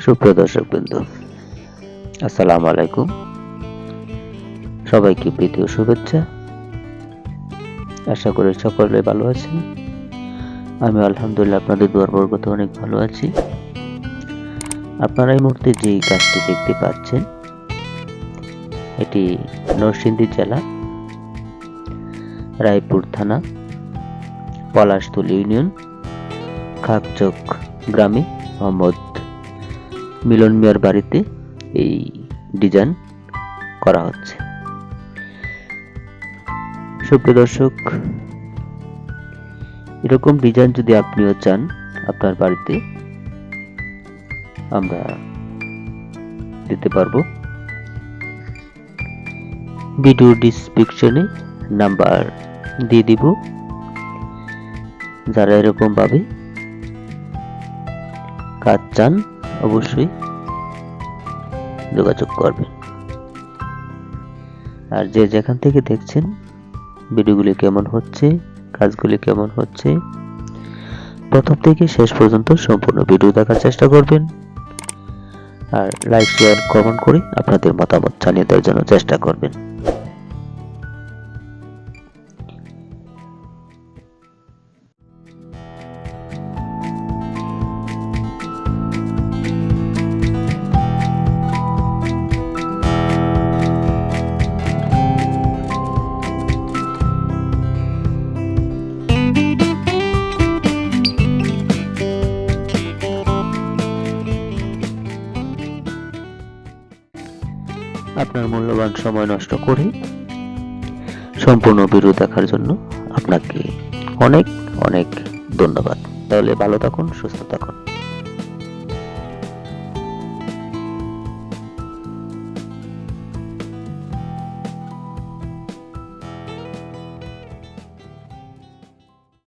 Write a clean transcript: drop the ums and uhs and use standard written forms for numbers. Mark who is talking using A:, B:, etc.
A: সুপ্রিয় দর্শকবৃন্দ, আসসালামু আলাইকুম। সবাইকে প্রীতি ও শুভেচ্ছা। আশা করি সকলে ভালো আছেন। আমি আলহামদুলিল্লাহ আপনাদের দোয়ার বরকতে অনেক ভালো আছি। আপনারা এই মুহূর্তে যে গাছটি দেখতে পাচ্ছেন, এটি নরসিংদী জেলা, রায়পুর থানা, পলাশতলী ইউনিয়ন, খাকচক গ্রামে মোহাম্মদ মিলন মিয়ার বাড়িতে এই ডিজাইন করা হচ্ছে। সুপ্রিয় দর্শক, এরকম ডিজাইন যদি আপনিও চান আপনার বাড়িতে, আমরা দিতে পারবো। ভিডিও ডেসক্রিপশনে নাম্বার দিয়ে দিব। যারা এরকম ভাবে কাজ চান অবশ্যই যোগাযোগ করবেন। আর যে যেখান থেকে দেখছেন ভিডিওগুলি কেমন হচ্ছে, কাজগুলি কেমন হচ্ছে, প্রথম থেকে শেষ পর্যন্ত সম্পূর্ণ ভিডিও দেখার চেষ্টা করবেন। আর লাইক, শেয়ার, কমেন্ট করে আপনাদের মতামত জানিয়ে দেওয়ার জন্য চেষ্টা করবেন। আপনার মূল্যবান সময় নষ্ট করে সম্পূর্ণ ভিডিও দেখার জন্য আপনাকে অনেক অনেক ধন্যবাদ। তাহলে ভালো থাকুন, সুস্থ থাকুন।